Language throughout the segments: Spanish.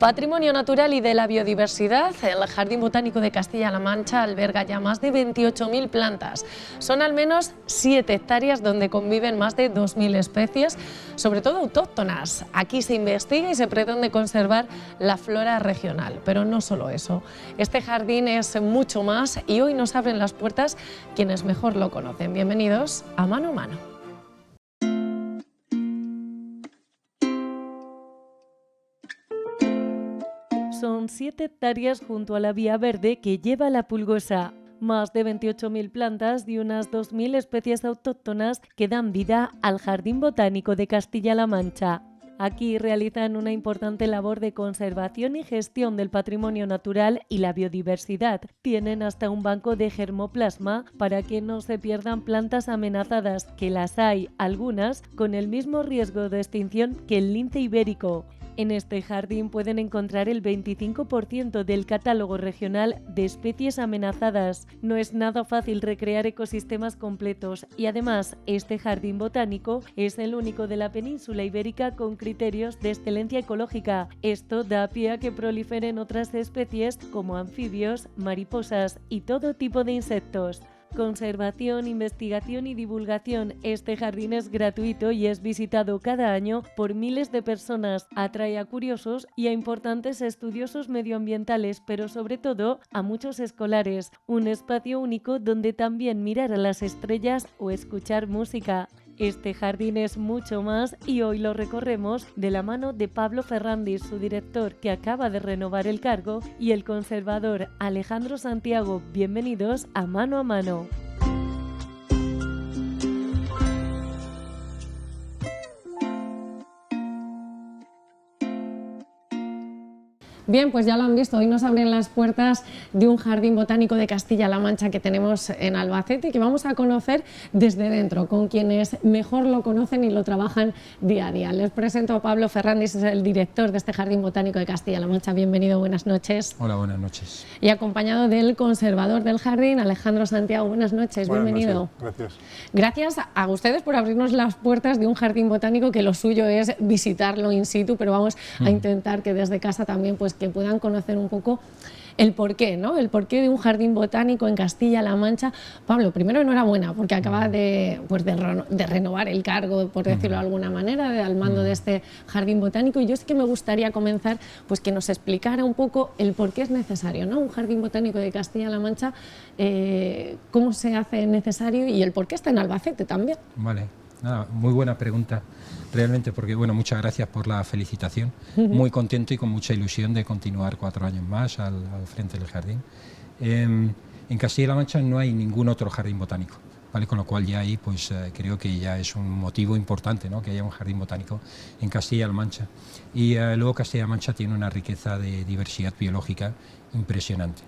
Patrimonio natural y de la biodiversidad, el Jardín Botánico de Castilla-La Mancha alberga ya más de 28.000 plantas. Son al menos 7 hectáreas donde conviven más de 2.000 especies, sobre todo autóctonas. Aquí se investiga y se pretende conservar la flora regional, pero no solo eso. Este jardín es mucho más y hoy nos abren las puertas quienes mejor lo conocen. Bienvenidos a Mano a Mano. Son 7 hectáreas junto a la Vía Verde que lleva la Pulgosa. Más de 28.000 plantas y unas 2.000 especies autóctonas que dan vida al Jardín Botánico de Castilla-La Mancha. Aquí realizan una importante labor de conservación y gestión del patrimonio natural y la biodiversidad. Tienen hasta un banco de germoplasma para que no se pierdan plantas amenazadas, que las hay, algunas, con el mismo riesgo de extinción que el lince ibérico. En este jardín pueden encontrar el 25% del catálogo regional de especies amenazadas. No es nada fácil recrear ecosistemas completos y además este jardín botánico es el único de la península ibérica con criterios de excelencia ecológica. Esto da pie a que proliferen otras especies como anfibios, mariposas y todo tipo de insectos. Conservación, investigación y divulgación. Este jardín es gratuito y es visitado cada año por miles de personas. Atrae a curiosos y a importantes estudiosos medioambientales, pero sobre todo a muchos escolares. Un espacio único donde también mirar a las estrellas o escuchar música. Este jardín es mucho más y hoy lo recorremos de la mano de Pablo Ferrandis, su director, que acaba de renovar el cargo, y el conservador Alejandro Santiago. Bienvenidos a Mano a Mano. Bien, pues ya lo han visto, hoy nos abren las puertas de un jardín botánico de Castilla-La Mancha que tenemos en Albacete y que vamos a conocer desde dentro, con quienes mejor lo conocen y lo trabajan día a día. Les presento a Pablo Ferrandis, es el director de este jardín botánico de Castilla-La Mancha. Bienvenido, buenas noches. Hola, buenas noches. Y acompañado del conservador del jardín, Alejandro Santiago. Buenas noches, bienvenido. Gracias. Gracias a ustedes por abrirnos las puertas de un jardín botánico que lo suyo es visitarlo in situ, pero vamos a intentar que desde casa también pues que puedan conocer un poco el porqué, ¿no? El porqué de un jardín botánico en Castilla-La Mancha. Pablo, primero enhorabuena porque acaba de renovar el cargo, por decirlo de alguna manera, al mando de este jardín botánico, y yo sí que me gustaría comenzar pues que nos explicara un poco el por qué es necesario, ¿no? Un jardín botánico de Castilla-La Mancha, cómo se hace necesario y el por qué está en Albacete también. Vale, nada, muy buena pregunta. Realmente, porque bueno, muchas gracias por la felicitación. Muy contento y con mucha ilusión de continuar 4 años más al frente del jardín. En Castilla-La Mancha no hay ningún otro jardín botánico, ¿vale? Con lo cual ya ahí pues creo que ya es un motivo importante, ¿no? Que haya un jardín botánico en Castilla-La Mancha. Y luego Castilla-La Mancha tiene una riqueza de diversidad biológica impresionante.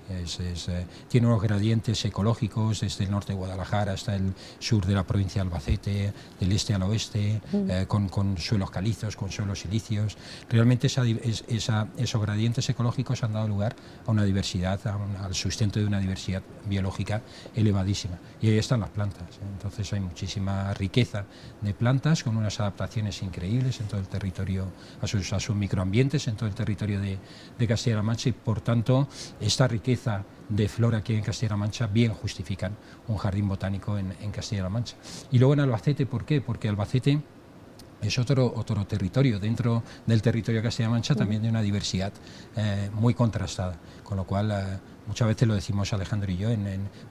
Tiene unos gradientes ecológicos desde el norte de Guadalajara hasta el sur de la provincia de Albacete, del este al oeste, con suelos calizos, con suelos silíceos. Realmente esos gradientes ecológicos han dado lugar a una diversidad, al sustento de una diversidad biológica elevadísima. Y ahí están las plantas. Entonces hay muchísima riqueza de plantas con unas adaptaciones increíbles en todo el territorio, a sus microambientes en todo el territorio de Castilla-La Mancha, y por tanto esta riqueza de flora que hay en Castilla-La Mancha bien justifican un jardín botánico en Castilla-La Mancha. Y luego en Albacete, ¿por qué? Porque Albacete es otro territorio, dentro del territorio de Castilla-La Mancha también de una diversidad muy contrastada, con lo cual muchas veces lo decimos Alejandro y yo,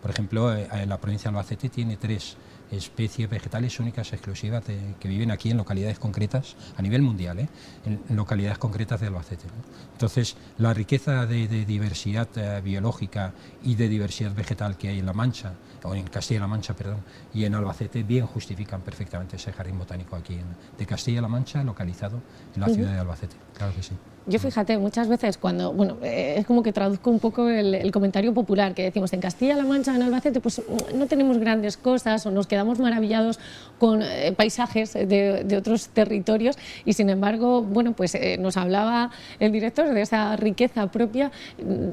por ejemplo, en la provincia de Albacete tiene 3 especies vegetales únicas exclusivas que viven aquí en localidades concretas a nivel mundial, en localidades concretas de Albacete, ¿no? Entonces, la riqueza de diversidad biológica y de diversidad vegetal que hay en La Mancha, o en Castilla-La Mancha, perdón, y en Albacete, bien justifican perfectamente ese jardín botánico aquí de Castilla-La Mancha, localizado en la ciudad de Albacete. Claro que sí. Yo fíjate, muchas veces cuando, bueno, es como que traduzco un poco el el comentario popular que decimos en Castilla-La Mancha, en Albacete, pues no tenemos grandes cosas o nos quedamos maravillados con paisajes de otros territorios y sin embargo, bueno, pues nos hablaba el director de esa riqueza propia.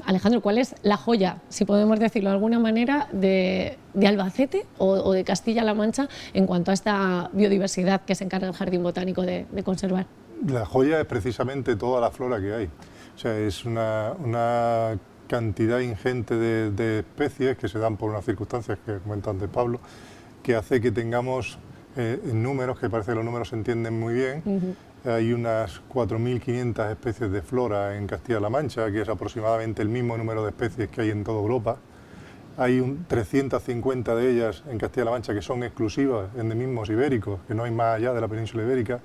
Alejandro, ¿cuál es la joya, si podemos decirlo de alguna manera, de Albacete o de Castilla-La Mancha en cuanto a esta biodiversidad que se encarga el Jardín Botánico de conservar? La joya es precisamente toda la flora que hay. O sea, es una cantidad ingente de especies que se dan por unas circunstancias que comentó antes Pablo, que hace que tengamos en números, que parece que los números se entienden muy bien. Hay unas 4.500 especies de flora en Castilla-La Mancha, que es aproximadamente el mismo número de especies que hay en toda Europa. Hay 350 de ellas en Castilla-La Mancha que son exclusivas, endemismos ibéricos, que no hay más allá de la península ibérica.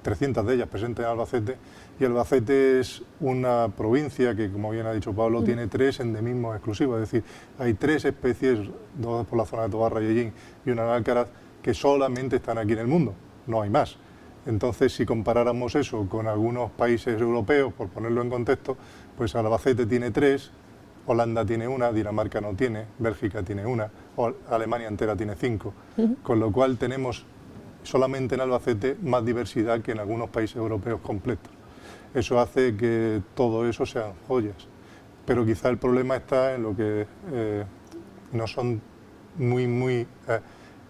300 de ellas presentes en Albacete, y Albacete es una provincia que, como bien ha dicho Pablo, tiene 3 endemismos exclusivos, es decir, hay 3 especies, 2 por la zona de Tobarra y Ellín y una en Alcaraz, que solamente están aquí en el mundo, no hay más. Entonces, si comparáramos eso con algunos países europeos, por ponerlo en contexto, pues Albacete tiene 3, Holanda tiene 1, Dinamarca no tiene, Bélgica tiene 1, Alemania entera tiene 5, con lo cual tenemos solamente en Albacete más diversidad que en algunos países europeos completos. Eso hace que todo eso sean joyas, pero quizá el problema está en lo que no son muy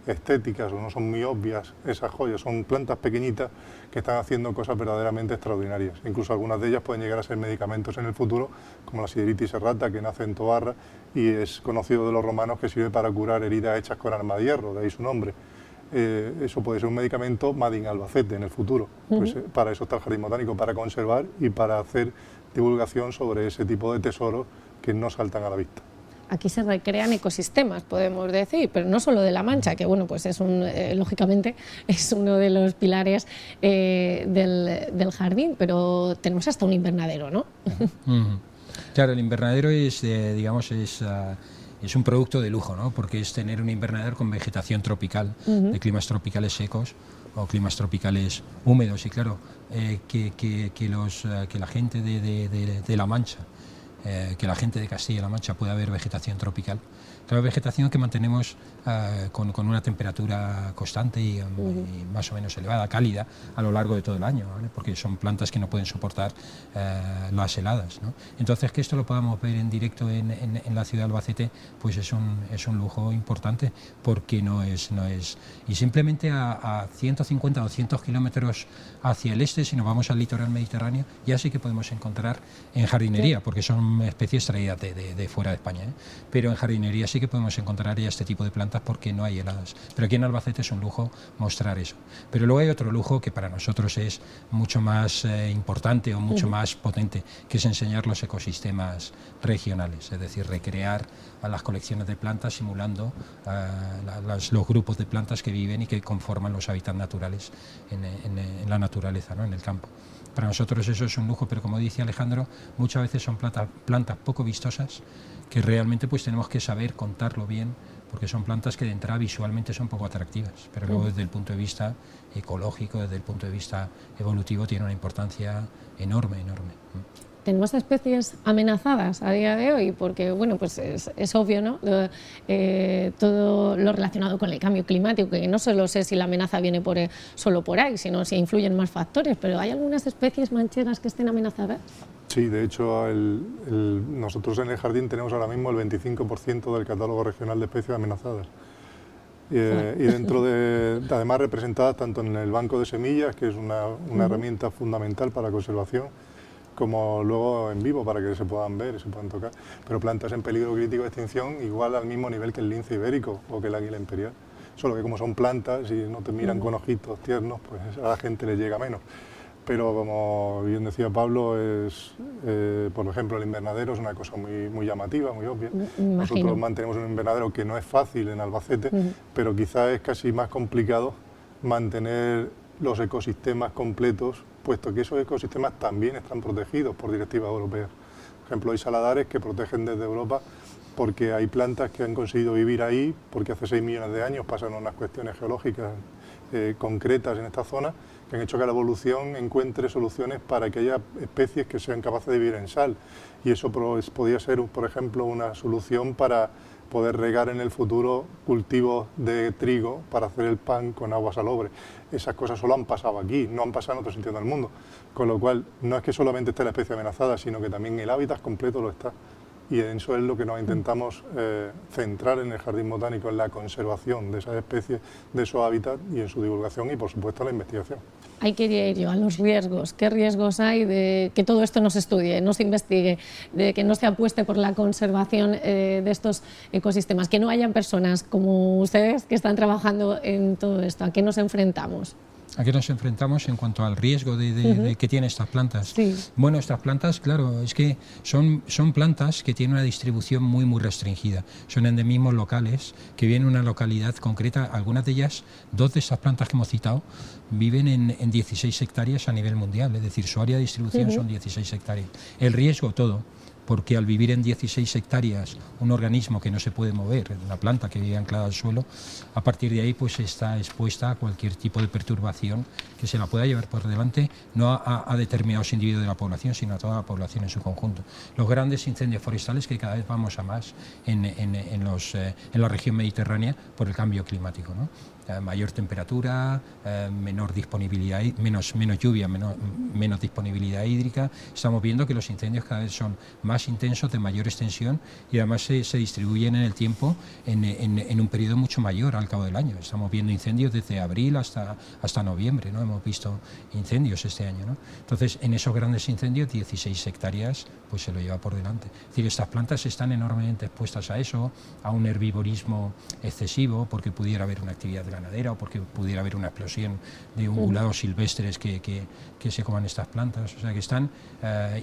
estéticas o no son muy obvias esas joyas. Son plantas pequeñitas que están haciendo cosas verdaderamente extraordinarias. Incluso algunas de ellas pueden llegar a ser medicamentos en el futuro, como la Sideritis serrata, que nace en Tobarra y es conocido de los romanos que sirve para curar heridas hechas con arma de hierro, de ahí su nombre. Eso puede ser un medicamento made in Albacete en el futuro. Pues, para eso está el Jardín Botánico, para conservar y para hacer divulgación sobre ese tipo de tesoros que no saltan a la vista. Aquí se recrean ecosistemas, podemos decir, pero no solo de La Mancha, que bueno, pues es lógicamente es uno de los pilares del jardín, pero tenemos hasta un invernadero, ¿no? Claro, el invernadero es, digamos, es un producto de lujo, ¿no? Porque es tener un invernadero con vegetación tropical, de climas tropicales secos o climas tropicales húmedos, y claro, que la gente de La Mancha, que la gente de Castilla-La Mancha pueda ver vegetación tropical. Claro, vegetación que mantenemos con una temperatura constante y más o menos elevada, cálida, a lo largo de todo el año, ¿vale? Porque son plantas que no pueden soportar las heladas, ¿no? Entonces, que esto lo podamos ver en directo en la ciudad de Albacete, pues es un lujo importante, porque no es y simplemente a 150 o 200 kilómetros hacia el este, si nos vamos al litoral mediterráneo, ya sí que podemos encontrar en jardinería, porque son especies traídas de fuera de España, ¿eh? Pero en jardinería sí que podemos encontrar ya este tipo de plantas porque no hay heladas. Pero aquí en Albacete es un lujo mostrar eso. Pero luego hay otro lujo que para nosotros es mucho más importante o mucho más potente, que es enseñar los ecosistemas regionales, es decir, recrear a las colecciones de plantas simulando los grupos de plantas que viven y que conforman los hábitats naturales en la naturaleza, ¿no? En el campo. Para nosotros eso es un lujo, pero como dice Alejandro, muchas veces son plantas poco vistosas, que realmente pues tenemos que saber contarlo bien, porque son plantas que de entrada visualmente son poco atractivas, pero luego desde el punto de vista ecológico, desde el punto de vista evolutivo, tiene una importancia enorme. Tenemos especies amenazadas a día de hoy, porque bueno, pues es obvio, ¿no? Todo lo relacionado con el cambio climático, que no solo sé si la amenaza viene solo por ahí, sino si influyen más factores, pero ¿hay algunas especies manchegas que estén amenazadas? Sí, de hecho, nosotros en el jardín tenemos ahora mismo el 25% del catálogo regional de especies amenazadas. Y dentro además representadas tanto en el banco de semillas, que es una herramienta fundamental para la conservación, como luego en vivo para que se puedan ver y se puedan tocar. Pero plantas en peligro crítico de extinción igual al mismo nivel que el lince ibérico o que el águila imperial. Solo que como son plantas y no te miran con ojitos tiernos, pues a la gente le llega menos. Pero como bien decía Pablo, por ejemplo, el invernadero es una cosa muy llamativa, muy obvia. Nosotros mantenemos un invernadero que no es fácil en Albacete, pero quizás es casi más complicado mantener los ecosistemas completos, puesto que esos ecosistemas también están protegidos por directivas europeas. Por ejemplo, hay saladares que protegen desde Europa porque hay plantas que han conseguido vivir ahí, porque hace 6 millones de años pasaron unas cuestiones geológicas concretas en esta zona que han hecho que la evolución encuentre soluciones para que haya especies que sean capaces de vivir en sal. Y eso podría ser, por ejemplo, una solución para poder regar en el futuro cultivos de trigo para hacer el pan con agua salobre. Esas cosas solo han pasado aquí, no han pasado en otros sitios del mundo. Con lo cual, no es que solamente esté la especie amenazada, sino que también el hábitat completo lo está. Y eso es lo que nos intentamos centrar en el Jardín Botánico, en la conservación de esas especies, de esos hábitats y en su divulgación y, por supuesto, la investigación. Hay que ir yo a los riesgos. ¿Qué riesgos hay de que todo esto no se estudie, no se investigue, de que no se apueste por la conservación de estos ecosistemas? Que no hayan personas como ustedes que están trabajando en todo esto. ¿A qué nos enfrentamos? ¿A qué nos enfrentamos en cuanto al riesgo de que tienen estas plantas? Sí. Bueno, estas plantas, claro, es que son plantas que tienen una distribución muy restringida. Son endemismos locales que viven en una localidad concreta. Algunas de ellas, 2 de estas plantas que hemos citado, viven en 16 hectáreas a nivel mundial. Es decir, su área de distribución son 16 hectáreas. El riesgo todo, porque al vivir en 16 hectáreas un organismo que no se puede mover, una planta que vive anclada al suelo, a partir de ahí pues está expuesta a cualquier tipo de perturbación que se la pueda llevar por delante, no a determinados individuos de la población, sino a toda la población en su conjunto. Los grandes incendios forestales, que cada vez vamos a más en la región mediterránea por el cambio climático, ¿no? Mayor temperatura, menor disponibilidad, menos lluvia, menos disponibilidad hídrica. Estamos viendo que los incendios cada vez son más intensos, de mayor extensión, y además se distribuyen en el tiempo en un periodo mucho mayor al cabo del año. Estamos viendo incendios desde abril hasta noviembre, ¿no? Hemos visto incendios este año, ¿no? Entonces, en esos grandes incendios, 16 hectáreas pues se lo lleva por delante. Es decir, estas plantas están enormemente expuestas a eso, a un herbivorismo excesivo, porque pudiera haber una actividad ganadera o porque pudiera haber una explosión de ungulados silvestres que se coman estas plantas. O sea que están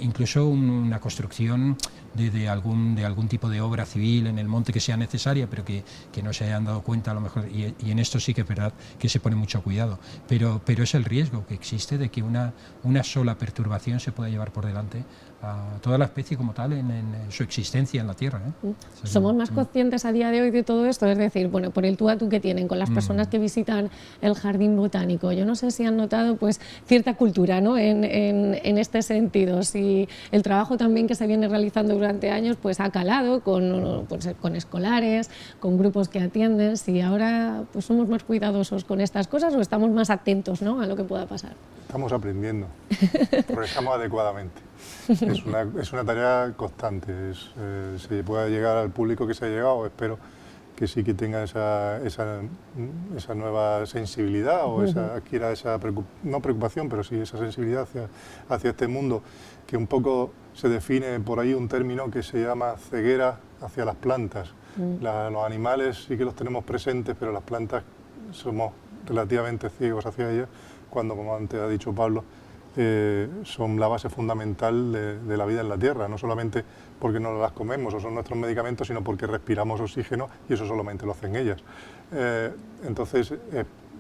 incluso una construcción de algún tipo de obra civil en el monte que sea necesaria, pero que no se hayan dado cuenta a lo mejor, y en esto sí que es verdad que se pone mucho cuidado, pero es el riesgo que existe de que una sola perturbación se pueda llevar por delante a toda la especie como tal en su existencia en la Tierra, ¿eh? ¿Somos más conscientes a día de hoy de todo esto? Es decir, bueno, por el tú a tú que tienen con las personas que visitan el Jardín Botánico, yo no sé si han notado pues cierta cultura, ¿no? en este sentido, si el trabajo también que se viene realizando durante años pues ha calado con escolares, con grupos que atienden, si ahora pues somos más cuidadosos con estas cosas o estamos más atentos, ¿no?, a lo que pueda pasar. Estamos aprendiendo, progresamos adecuadamente. Es una tarea constante, se pueda llegar al público que se ha llegado, espero que sí que tenga esa nueva sensibilidad o adquiera esa no preocupación, pero sí esa sensibilidad hacia este mundo, que un poco se define por ahí un término que se llama ceguera hacia las plantas. Los animales sí que los tenemos presentes, pero las plantas somos relativamente ciegos hacia ellas, cuando, como antes ha dicho Pablo, son la base fundamental de la vida en la Tierra, no solamente porque no las comemos o son nuestros medicamentos, sino porque respiramos oxígeno y eso solamente lo hacen ellas. Entonces,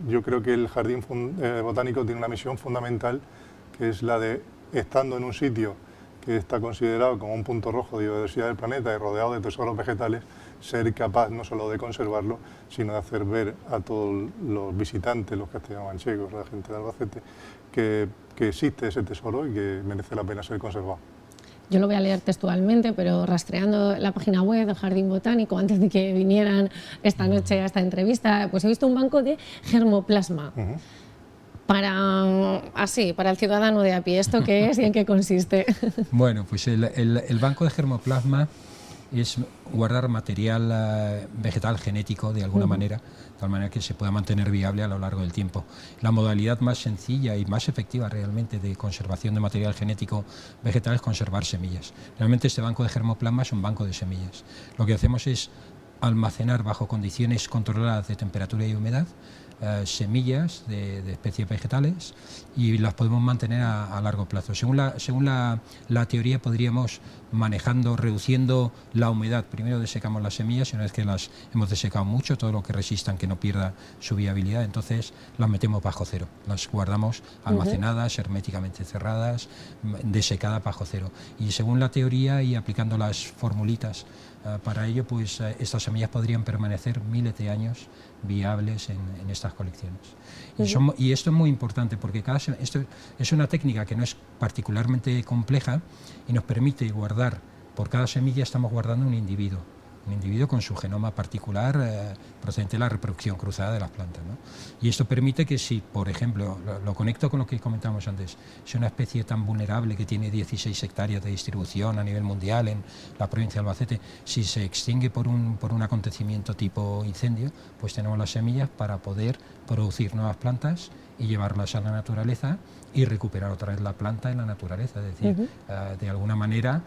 yo creo que el Jardín Botánico tiene una misión fundamental, que es la de, estando en un sitio que está considerado como un punto rojo de biodiversidad del planeta y rodeado de tesoros vegetales, ser capaz no solo de conservarlo, sino de hacer ver a todos los visitantes, los castellano-manchegos, la gente de Albacete, que existe ese tesoro y que merece la pena ser conservado. Yo lo voy a leer textualmente, pero rastreando la página web del Jardín Botánico, antes de que vinieran esta noche a esta entrevista, pues he visto un banco de germoplasma. Para el ciudadano de a pie, ¿esto qué es y en qué consiste? Bueno, pues el banco de germoplasma es guardar material vegetal genético de alguna manera, de tal manera que se pueda mantener viable a lo largo del tiempo. La modalidad más sencilla y más efectiva realmente de conservación de material genético vegetal es conservar semillas. Realmente este banco de germoplasma es un banco de semillas. Lo que hacemos es almacenar bajo condiciones controladas de temperatura y humedad semillas de especies vegetales y las podemos mantener a largo plazo. Según la teoría, podríamos, reduciendo la humedad, primero desecamos las semillas y una vez que las hemos desecado mucho, todo lo que resistan que no pierda su viabilidad, entonces las metemos bajo cero, las guardamos almacenadas, herméticamente cerradas, desecadas bajo cero. Y según la teoría y aplicando las formulitas para ello, pues estas semillas podrían permanecer miles de años viables en estas colecciones. Y esto es muy importante porque esto es una técnica que no es particularmente compleja y nos permite guardar, por cada semilla estamos guardando un individuo con su genoma particular procedente de la reproducción cruzada de las plantas, ¿no? Y esto permite que si, por ejemplo, lo conecto con lo que comentábamos antes, si una especie tan vulnerable que tiene 16 hectáreas de distribución a nivel mundial en la provincia de Albacete, si se extingue por un acontecimiento tipo incendio, pues tenemos las semillas para poder producir nuevas plantas y llevarlas a la naturaleza y recuperar otra vez la planta en la naturaleza, es decir, de alguna manera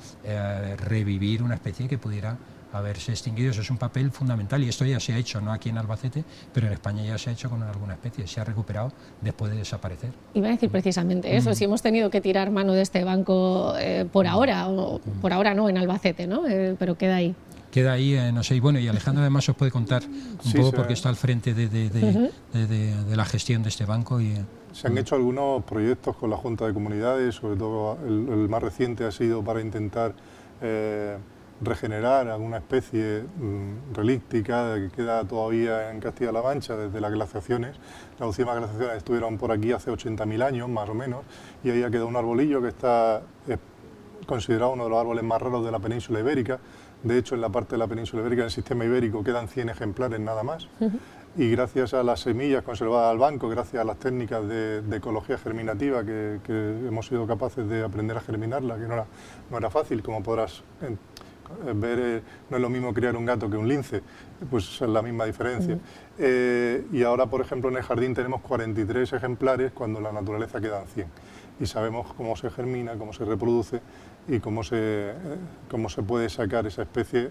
revivir una especie que pudiera haberse extinguido. Eso es un papel fundamental y esto ya se ha hecho, no aquí en Albacete, pero en España ya se ha hecho con alguna especie, se ha recuperado después de desaparecer. Iba a decir precisamente eso, si hemos tenido que tirar mano de este banco por ahora, o por ahora no, en Albacete, ¿no? Pero queda ahí. Queda ahí, no sé, y bueno, y Alejandro además os puede contar un poco porque está al frente de la gestión de este banco. Se han hecho algunos proyectos con la Junta de Comunidades, sobre todo el más reciente ha sido para intentar regenerar alguna especie relíctica que queda todavía en Castilla-La Mancha desde las glaciaciones. Las últimas glaciaciones estuvieron por aquí hace 80.000 años, más o menos, y ahí ha quedado un arbolillo que está considerado uno de los árboles más raros de la península ibérica. De hecho, en la parte de la península ibérica, en el sistema ibérico, quedan 100 ejemplares nada más. Y gracias a las semillas conservadas al banco, gracias a las técnicas de ecología germinativa que hemos sido capaces de aprender a germinarla, que no era fácil, como podrás ver, no es lo mismo criar un gato que un lince, pues es la misma diferencia. Y ahora, por ejemplo, en el jardín tenemos 43 ejemplares cuando en la naturaleza quedan 100. Y sabemos cómo se germina, cómo se reproduce y cómo se puede sacar esa especie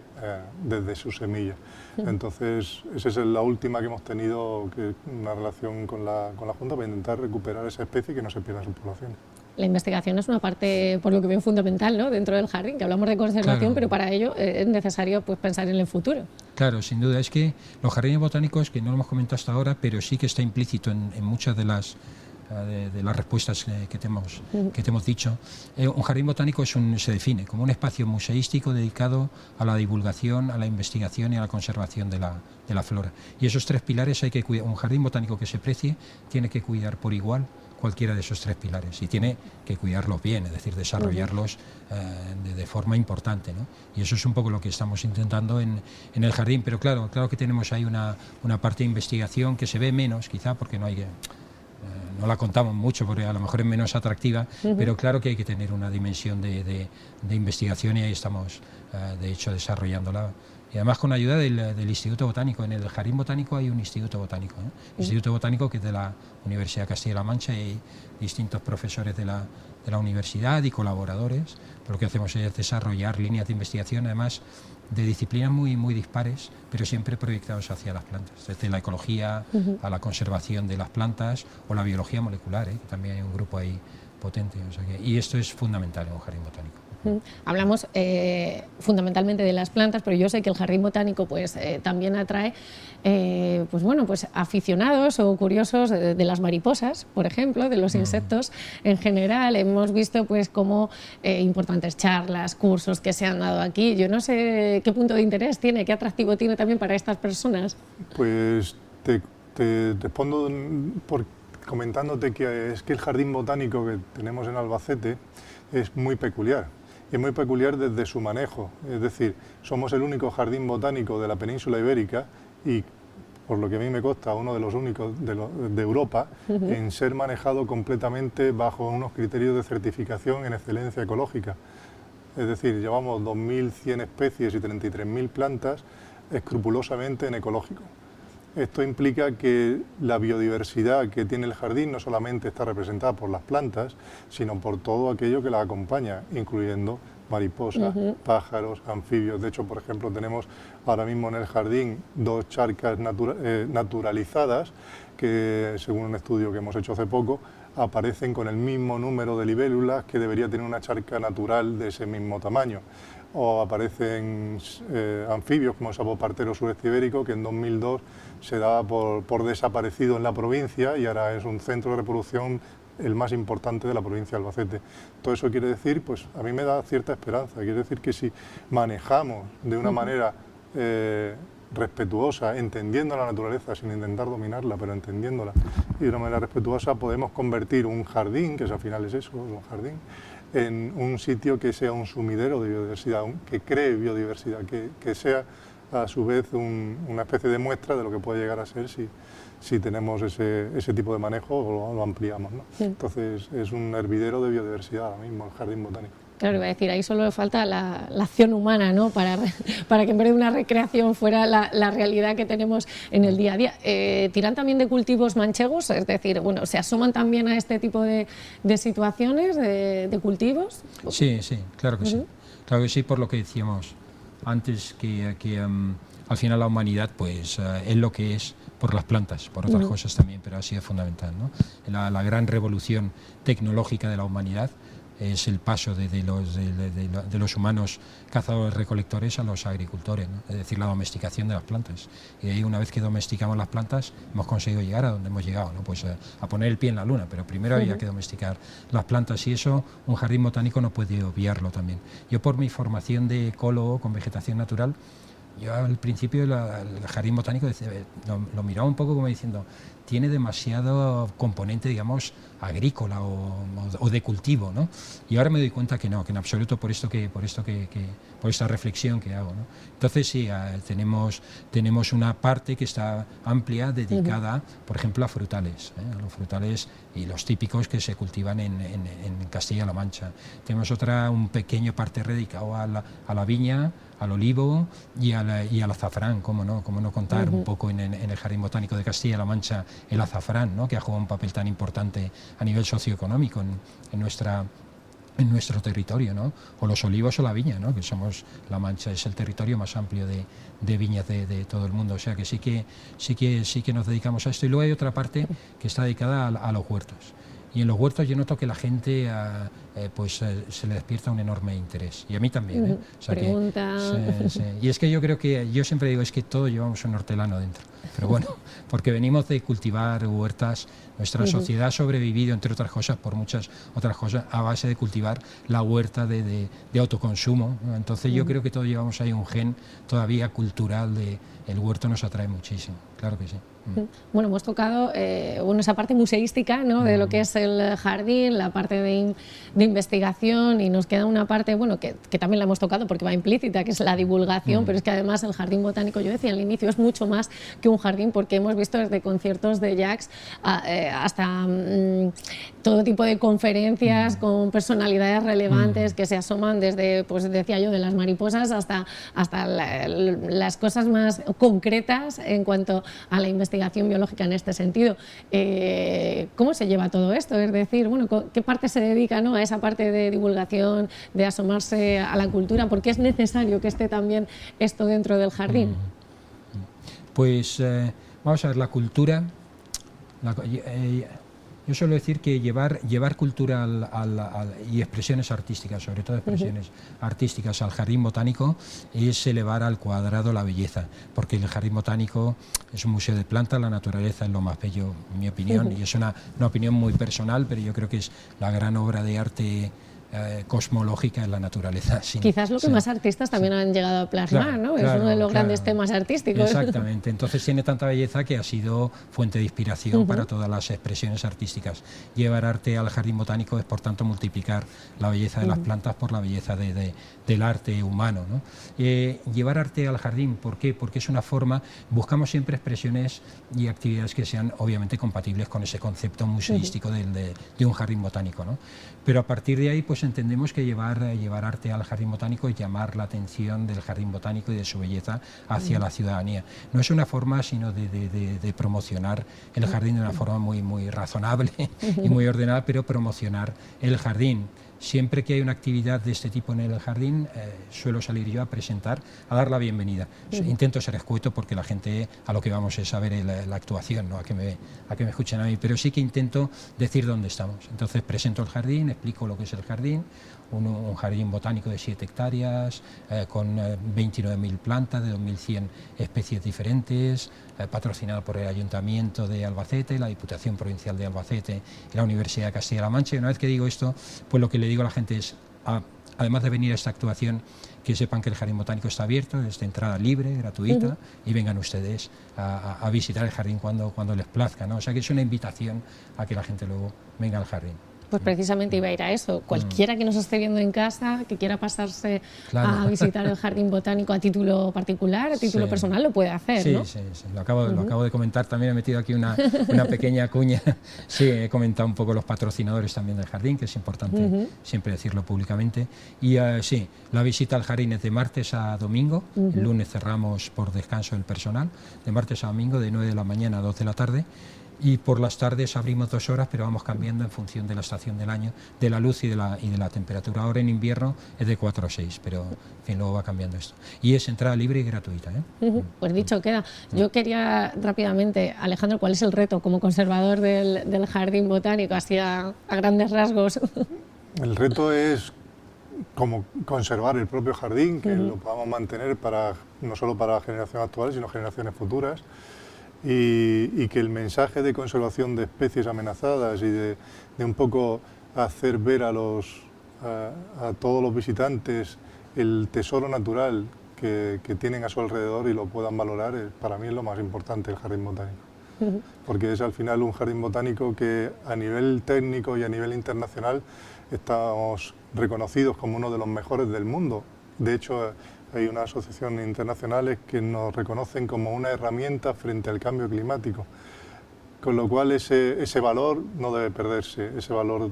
desde sus semillas. Entonces, esa es la última que hemos tenido, una relación con la Junta para intentar recuperar esa especie y que no se pierda su población. La investigación es una parte, por lo que veo, fundamental, ¿no?, dentro del jardín, que hablamos de conservación, claro, pero para ello es necesario, pues, pensar en el futuro. Claro, sin duda. Es que los jardines botánicos, que no lo hemos comentado hasta ahora, pero sí que está implícito en muchas de las respuestas que te hemos dicho. Un jardín botánico se define como un espacio museístico dedicado a la divulgación, a la investigación y a la conservación de la flora. Y esos tres pilares hay que cuidar. Un jardín botánico que se precie tiene que cuidar por igual cualquiera de esos tres pilares y tiene que cuidarlos bien, es decir, desarrollarlos de forma importante, ¿no? Y eso es un poco lo que estamos intentando en el jardín, pero claro que tenemos ahí una parte de investigación que se ve menos, quizá porque no la contamos mucho porque a lo mejor es menos atractiva, pero claro que hay que tener una dimensión de investigación y ahí estamos, de hecho, desarrollándola. Y además con ayuda del Instituto Botánico. En el Jardín Botánico hay un Instituto Botánico, Instituto Botánico que es de la Universidad de Castilla-La Mancha y distintos profesores de la universidad y colaboradores. Pero lo que hacemos es desarrollar líneas de investigación, además de disciplinas muy, muy dispares, pero siempre proyectados hacia las plantas, desde la ecología a la conservación de las plantas o la biología molecular, que también hay un grupo ahí potente. O sea y esto es fundamental en un jardín botánico. Hablamos fundamentalmente de las plantas, pero yo sé que el jardín botánico pues también atrae pues aficionados o curiosos de las mariposas, por ejemplo, de los insectos en general. Hemos visto pues como importantes charlas, cursos que se han dado aquí. Yo no sé qué punto de interés tiene, qué atractivo tiene también para estas personas. Pues te respondo comentándote que es que el jardín botánico que tenemos en Albacete es muy peculiar. Y es muy peculiar desde su manejo, es decir, somos el único jardín botánico de la península ibérica y, por lo que a mí me consta, uno de los únicos de Europa en ser manejado completamente bajo unos criterios de certificación en excelencia ecológica. Es decir, llevamos 2.100 especies y 33.000 plantas escrupulosamente en ecológico. Esto implica que la biodiversidad que tiene el jardín no solamente está representada por las plantas, sino por todo aquello que la acompaña, incluyendo mariposas, pájaros, anfibios. De hecho, por ejemplo, tenemos ahora mismo en el jardín 2 charcas naturalizadas que, según un estudio que hemos hecho hace poco, aparecen con el mismo número de libélulas que debería tener una charca natural de ese mismo tamaño. O aparecen anfibios como el sapopartero sureste ibérico, que en 2002 se daba por desaparecido en la provincia y ahora es un centro de reproducción el más importante de la provincia de Albacete. Todo eso quiere decir, pues a mí me da cierta esperanza, quiere decir que si manejamos de una manera respetuosa, entendiendo la naturaleza sin intentar dominarla, pero entendiéndola, y de una manera respetuosa podemos convertir un jardín, que al final es eso, un jardín, en un sitio que sea un sumidero de biodiversidad, que cree biodiversidad, que sea a su vez una especie de muestra de lo que puede llegar a ser si tenemos ese tipo de manejo o lo ampliamos, ¿no? Sí. Entonces es un hervidero de biodiversidad ahora mismo, el jardín botánico. Claro, iba a decir, ahí solo falta la acción humana, ¿no? Para que en vez de una recreación fuera la realidad que tenemos en el día a día. ¿Tiran también de cultivos manchegos? Es decir, bueno, ¿se asoman también a este tipo de situaciones, de cultivos? Sí, claro que sí. Claro que sí, por lo que decíamos antes, que al final la humanidad pues es lo que es por las plantas, por otras cosas también, pero ha sido fundamental, ¿no? La gran revolución tecnológica de la humanidad es el paso de los humanos cazadores-recolectores a los agricultores, ¿no? Es decir, la domesticación de las plantas. Y de ahí, una vez que domesticamos las plantas, hemos conseguido llegar a donde hemos llegado, ¿no? Pues a poner el pie en la luna, pero primero había que domesticar las plantas, y eso un jardín botánico no puede obviarlo también. Yo, por mi formación de ecólogo con vegetación natural, yo al principio el jardín botánico lo miraba un poco como diciendo, tiene demasiado componente, digamos, agrícola o de cultivo, ¿no? Y ahora me doy cuenta que no, que en absoluto, por esta reflexión que hago, ¿no? Entonces sí, tenemos una parte que está amplia dedicada, por ejemplo, a frutales, a los frutales y los típicos que se cultivan en Castilla-La Mancha. Tenemos un pequeño parte dedicado a la viña, al olivo y al azafrán, cómo no contar un poco en el Jardín Botánico de Castilla-La Mancha el azafrán, ¿no? Que ha jugado un papel tan importante a nivel socioeconómico en nuestro territorio, ¿no? O los olivos o la viña, ¿no? Que somos La Mancha, es el territorio más amplio de viñas de todo el mundo, o sea que sí que nos dedicamos a esto. Y luego hay otra parte que está dedicada a los huertos. Y en los huertos yo noto que la gente se le despierta un enorme interés. Y a mí también, ¿eh? O sea Pregunta. Sí. Y es que yo siempre digo, es que todos llevamos un hortelano dentro. Pero bueno, porque venimos de cultivar huertas, nuestra sociedad ha sobrevivido, entre otras cosas, por muchas otras cosas, a base de cultivar la huerta de autoconsumo, ¿no? Entonces yo creo que todos llevamos ahí un gen todavía cultural el huerto nos atrae muchísimo, claro que sí. Bueno, hemos tocado esa parte museística, ¿no? De lo que es el jardín, la parte de investigación, y nos queda una parte, bueno, que también la hemos tocado porque va implícita, que es la divulgación, pero es que además el jardín botánico, yo decía al inicio, es mucho más que un jardín, porque hemos visto desde conciertos de jazz hasta todo tipo de conferencias con personalidades relevantes que se asoman desde, pues decía yo, de las mariposas hasta las cosas más concretas en cuanto a la investigación biológica en este sentido. ¿Cómo se lleva todo esto? Es decir, bueno, ¿qué parte se dedica, ¿no? A esa parte de divulgación, de asomarse a la cultura? ¿Por qué es necesario que esté también esto dentro del jardín? Pues vamos a ver, la cultura, yo suelo decir que llevar cultura y expresiones artísticas, sobre todo expresiones artísticas, al jardín botánico es elevar al cuadrado la belleza, porque el jardín botánico es un museo de plantas, la naturaleza es lo más bello, en mi opinión, y es una opinión muy personal, pero yo creo que es la gran obra de arte cosmológica en la naturaleza. Quizás lo que más artistas también han llegado a plasmar, claro, ¿no? Es uno de los grandes temas artísticos. Exactamente, entonces tiene tanta belleza que ha sido fuente de inspiración para todas las expresiones artísticas. Llevar arte al jardín botánico es, por tanto, multiplicar la belleza de las plantas por la belleza del arte humano, ¿no? Llevar arte al jardín, ¿por qué? Porque es una forma, buscamos siempre expresiones y actividades que sean obviamente compatibles con ese concepto museístico de un jardín botánico, ¿no? Pero a partir de ahí, pues entendemos que llevar arte al jardín botánico es llamar la atención del jardín botánico y de su belleza hacia la ciudadanía. No es una forma sino de promocionar el jardín de una forma muy, muy razonable y muy ordenada, pero promocionar el jardín. Siempre que hay una actividad de este tipo en el jardín, suelo salir yo a presentar, a dar la bienvenida. Intento ser escueto porque la gente a lo que vamos es a ver la actuación, ¿no? a que me escuchen a mí, pero sí que intento decir dónde estamos. Entonces presento el jardín, explico lo que es el jardín, un jardín botánico de 7 hectáreas, con 29.000 plantas de 2.100 especies diferentes, patrocinado por el Ayuntamiento de Albacete, la Diputación Provincial de Albacete y la Universidad de Castilla-La Mancha. Y una vez que digo esto, pues lo que le digo a la gente es, además de venir a esta actuación, que sepan que el Jardín Botánico está abierto, es de entrada libre, gratuita, y vengan ustedes a visitar el jardín cuando les plazca, ¿no? O sea que es una invitación a que la gente luego venga al jardín. Pues precisamente iba a ir a eso. Cualquiera que nos esté viendo en casa, que quiera pasarse a visitar el Jardín Botánico a título particular, a título personal, lo puede hacer, ¿no? Sí. Lo acabo de comentar. También he metido aquí una pequeña cuña. Sí, he comentado un poco los patrocinadores también del jardín, que es importante siempre decirlo públicamente. Y sí, la visita al jardín es de martes a domingo. El lunes cerramos por descanso el personal. De martes a domingo, de 9 de la mañana a 2 de la tarde. Y por las tardes abrimos 2 horas, pero vamos cambiando en función de la estación del año, de la luz y de la temperatura. Ahora en invierno es de 4 a 6, pero en fin, luego va cambiando esto. Y es entrada libre y gratuita, ¿eh? Pues dicho queda. Yo quería rápidamente, Alejandro, ¿cuál es el reto como conservador del Jardín Botánico, así a grandes rasgos? El reto es como conservar el propio jardín, que lo podamos mantener no solo para generaciones actuales, sino generaciones futuras. Y que el mensaje de conservación de especies amenazadas y de un poco hacer ver a todos los visitantes el tesoro natural que tienen a su alrededor y lo puedan valorar, para mí es lo más importante del Jardín Botánico. Porque es al final un jardín botánico que a nivel técnico y a nivel internacional estamos reconocidos como uno de los mejores del mundo. De hecho, hay unas asociaciones internacionales que nos reconocen como una herramienta frente al cambio climático, con lo cual ese valor no debe perderse, ese valor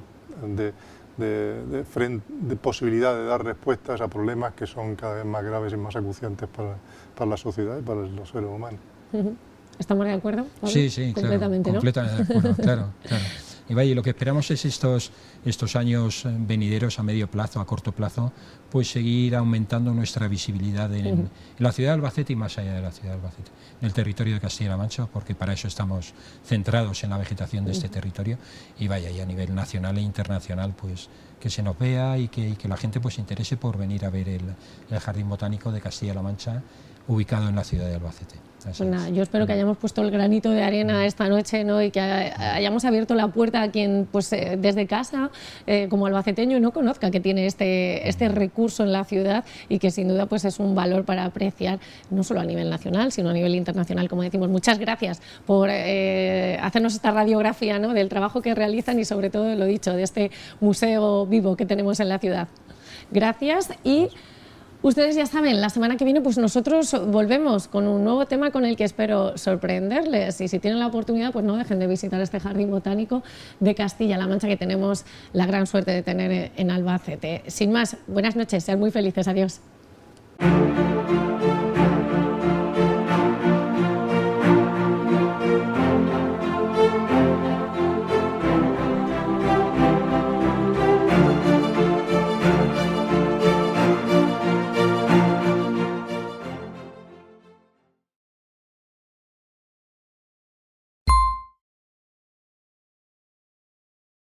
de posibilidad de dar respuestas a problemas que son cada vez más graves y más acuciantes para la sociedad y para los seres humanos. ¿Estamos de acuerdo, Pablo? Sí, completamente, claro, ¿no? Completamente de acuerdo, claro. Y vaya, lo que esperamos es estos años venideros a medio plazo, a corto plazo, pues seguir aumentando nuestra visibilidad en la ciudad de Albacete y más allá de la ciudad de Albacete, en el territorio de Castilla-La Mancha, porque para eso estamos centrados en la vegetación de este territorio, y vaya, y a nivel nacional e internacional, pues que se nos vea y que la gente pues se interese por venir a ver el Jardín Botánico de Castilla-La Mancha, ubicado en la ciudad de Albacete. Pues nada, yo espero que hayamos puesto el granito de arena esta noche, ¿no? Y que hayamos abierto la puerta a quien pues desde casa, como albaceteño, no conozca que tiene este recurso en la ciudad, y que sin duda pues es un valor para apreciar, no solo a nivel nacional, sino a nivel internacional, como decimos. Muchas gracias por hacernos esta radiografía, ¿no?, del trabajo que realizan y sobre todo, lo dicho, de este museo vivo que tenemos en la ciudad. Gracias. Y ustedes ya saben, la semana que viene pues nosotros volvemos con un nuevo tema con el que espero sorprenderles, y si tienen la oportunidad pues no dejen de visitar este Jardín Botánico de Castilla-La Mancha, que tenemos la gran suerte de tener en Albacete. Sin más, buenas noches, sean muy felices, adiós.